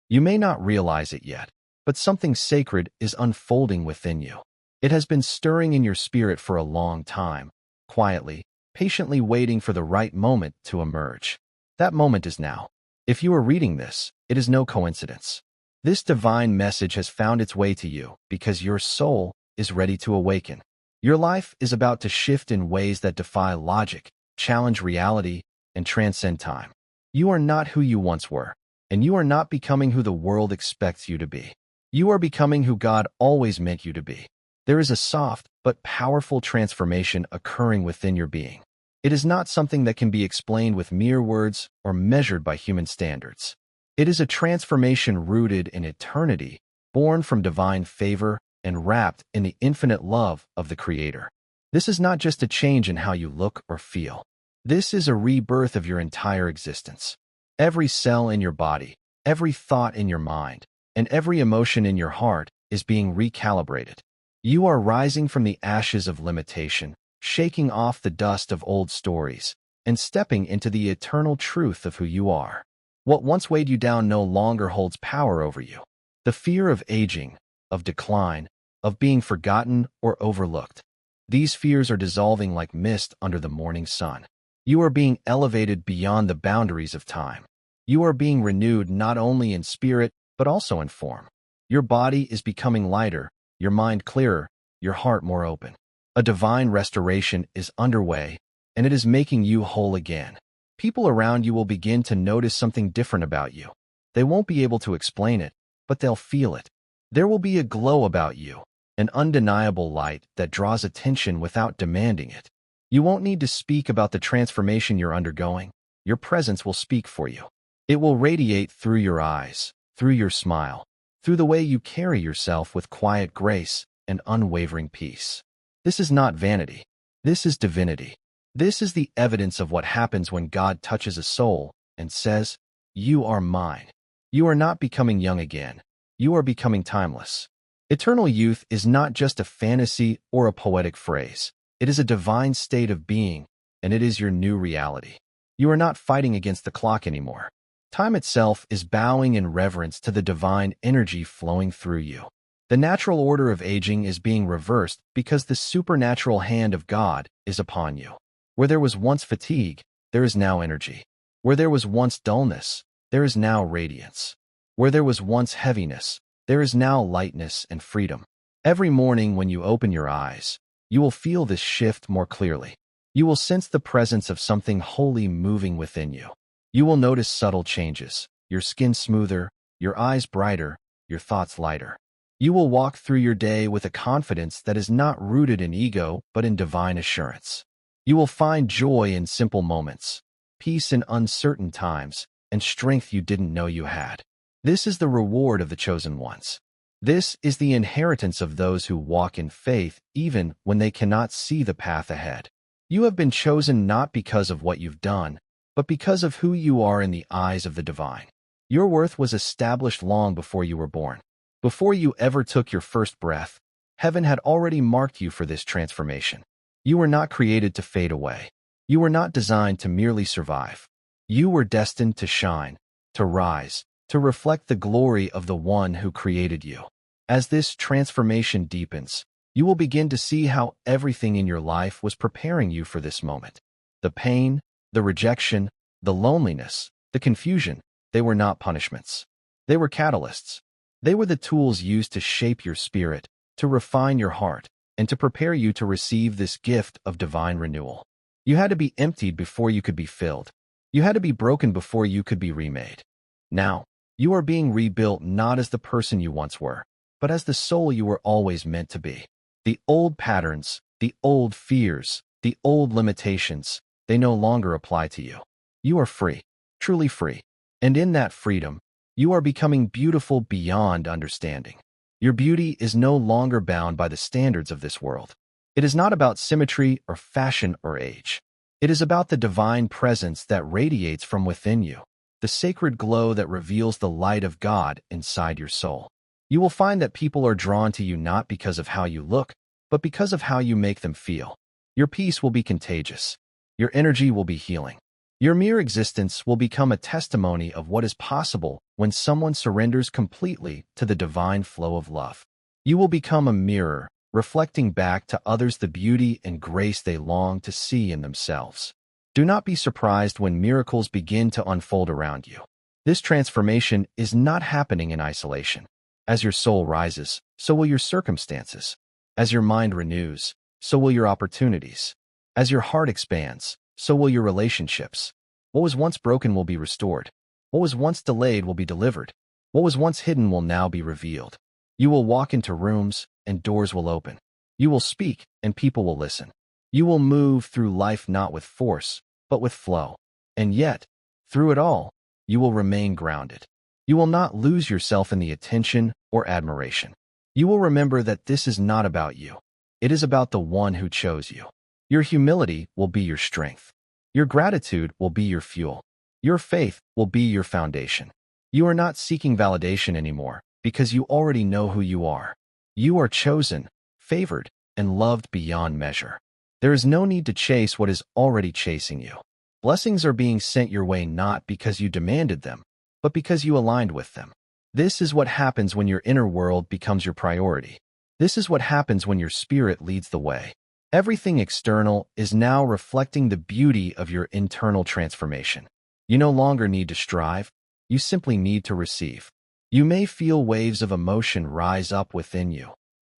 You may not realize it yet, but something sacred is unfolding within you. It has been stirring in your spirit for a long time, quietly, patiently waiting for the right moment to emerge. That moment is now. If you are reading this, it is no coincidence. This divine message has found its way to you because your soul is ready to awaken. Your life is about to shift in ways that defy logic, challenge reality, and transcend time. You are not who you once were, and you are not becoming who the world expects you to be. You are becoming who God always meant you to be. There is a soft but powerful transformation occurring within your being. It is not something that can be explained with mere words or measured by human standards. It is a transformation rooted in eternity, born from divine favor and wrapped in the infinite love of the Creator. This is not just a change in how you look or feel. This is a rebirth of your entire existence. Every cell in your body, every thought in your mind, and every emotion in your heart is being recalibrated. You are rising from the ashes of limitation, shaking off the dust of old stories, and stepping into the eternal truth of who you are. What once weighed you down no longer holds power over you. The fear of aging, of decline, of being forgotten or overlooked. These fears are dissolving like mist under the morning sun. You are being elevated beyond the boundaries of time. You are being renewed not only in spirit, but also in form. Your body is becoming lighter, your mind clearer, your heart more open. A divine restoration is underway, and it is making you whole again. People around you will begin to notice something different about you. They won't be able to explain it, but they'll feel it. There will be a glow about you, an undeniable light that draws attention without demanding it. You won't need to speak about the transformation you're undergoing. Your presence will speak for you. It will radiate through your eyes, through your smile, through the way you carry yourself with quiet grace and unwavering peace. This is not vanity. This is divinity. This is the evidence of what happens when God touches a soul and says, "You are mine." You are not becoming young again. You are becoming timeless. Eternal youth is not just a fantasy or a poetic phrase. It is a divine state of being, and it is your new reality. You are not fighting against the clock anymore. Time itself is bowing in reverence to the divine energy flowing through you. The natural order of aging is being reversed because the supernatural hand of God is upon you. Where there was once fatigue, there is now energy. Where there was once dullness, there is now radiance. Where there was once heaviness, there is now lightness and freedom. Every morning when you open your eyes, you will feel this shift more clearly. You will sense the presence of something holy moving within you. You will notice subtle changes, your skin smoother, your eyes brighter, your thoughts lighter. You will walk through your day with a confidence that is not rooted in ego, but in divine assurance. You will find joy in simple moments, peace in uncertain times, and strength you didn't know you had. This is the reward of the chosen ones. This is the inheritance of those who walk in faith even when they cannot see the path ahead. You have been chosen not because of what you've done, but because of who you are in the eyes of the divine. Your worth was established long before you were born. Before you ever took your first breath, heaven had already marked you for this transformation. You were not created to fade away. You were not designed to merely survive. You were destined to shine, to rise, to reflect the glory of the one who created you. As this transformation deepens, you will begin to see how everything in your life was preparing you for this moment. The pain, the rejection, the loneliness, the confusion, they were not punishments. They were catalysts. They were the tools used to shape your spirit, to refine your heart, and to prepare you to receive this gift of divine renewal. You had to be emptied before you could be filled. You had to be broken before you could be remade. Now, you are being rebuilt not as the person you once were, but as the soul you were always meant to be. The old patterns, the old fears, the old limitations, they no longer apply to you. You are free, truly free. And in that freedom, you are becoming beautiful beyond understanding. Your beauty is no longer bound by the standards of this world. It is not about symmetry or fashion or age. It is about the divine presence that radiates from within you, the sacred glow that reveals the light of God inside your soul. You will find that people are drawn to you not because of how you look, but because of how you make them feel. Your peace will be contagious. Your energy will be healing. Your mere existence will become a testimony of what is possible when someone surrenders completely to the divine flow of love. You will become a mirror, reflecting back to others the beauty and grace they long to see in themselves. Do not be surprised when miracles begin to unfold around you. This transformation is not happening in isolation. As your soul rises, so will your circumstances. As your mind renews, so will your opportunities. As your heart expands, so will your relationships. What was once broken will be restored. What was once delayed will be delivered. What was once hidden will now be revealed. You will walk into rooms, and doors will open. You will speak, and people will listen. You will move through life not with force, but with flow. And yet, through it all, you will remain grounded. You will not lose yourself in the attention or admiration. You will remember that this is not about you. It is about the one who chose you. Your humility will be your strength. Your gratitude will be your fuel. Your faith will be your foundation. You are not seeking validation anymore because you already know who you are. You are chosen, favored, and loved beyond measure. There is no need to chase what is already chasing you. Blessings are being sent your way not because you demanded them, but because you aligned with them. This is what happens when your inner world becomes your priority. This is what happens when your spirit leads the way. Everything external is now reflecting the beauty of your internal transformation. You no longer need to strive. You simply need to receive. You may feel waves of emotion rise up within you.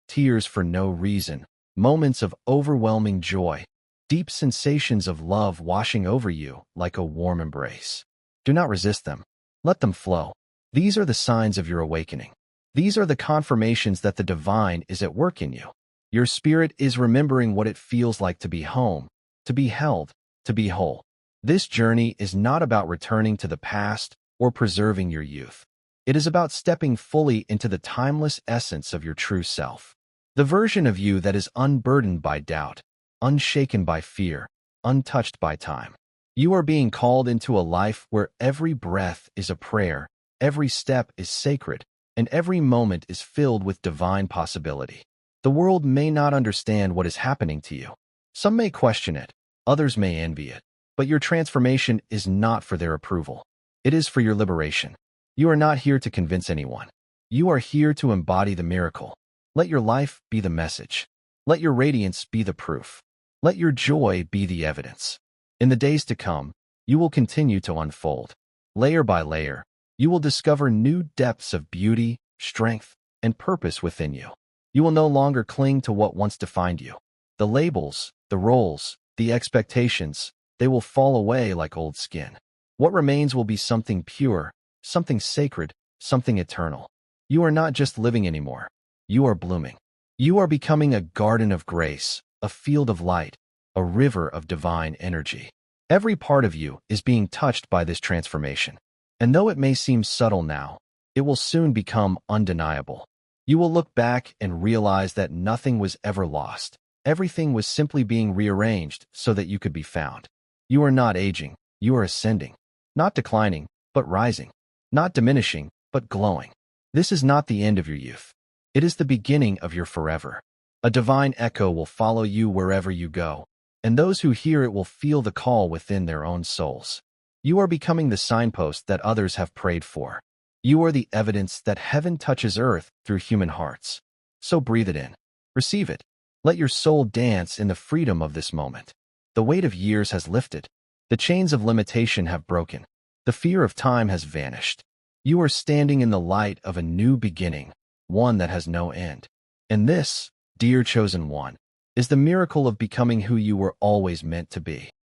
Tears for no reason, moments of overwhelming joy, deep sensations of love washing over you like a warm embrace. Do not resist them. Let them flow. These are the signs of your awakening. These are the confirmations that the divine is at work in you. Your spirit is remembering what it feels like to be home, to be held, to be whole. This journey is not about returning to the past or preserving your youth. It is about stepping fully into the timeless essence of your true self. The version of you that is unburdened by doubt, unshaken by fear, untouched by time. You are being called into a life where every breath is a prayer, every step is sacred, and every moment is filled with divine possibility. The world may not understand what is happening to you. Some may question it, others may envy it, but your transformation is not for their approval. It is for your liberation. You are not here to convince anyone. You are here to embody the miracle. Let your life be the message. Let your radiance be the proof. Let your joy be the evidence. In the days to come, you will continue to unfold. Layer by layer, you will discover new depths of beauty, strength, and purpose within you. You will no longer cling to what once defined you. The labels, the roles, the expectations, they will fall away like old skin. What remains will be something pure, something sacred, something eternal. You are not just living anymore. You are blooming. You are becoming a garden of grace, a field of light, a river of divine energy. Every part of you is being touched by this transformation. And though it may seem subtle now, it will soon become undeniable. You will look back and realize that nothing was ever lost. Everything was simply being rearranged so that you could be found. You are not aging, you are ascending. Not declining, but rising. Not diminishing, but glowing. This is not the end of your youth. It is the beginning of your forever. A divine echo will follow you wherever you go, and those who hear it will feel the call within their own souls. You are becoming the signpost that others have prayed for. You are the evidence that heaven touches earth through human hearts. So breathe it in. Receive it. Let your soul dance in the freedom of this moment. The weight of years has lifted. The chains of limitation have broken. The fear of time has vanished. You are standing in the light of a new beginning, one that has no end. And this, dear chosen one, is the miracle of becoming who you were always meant to be.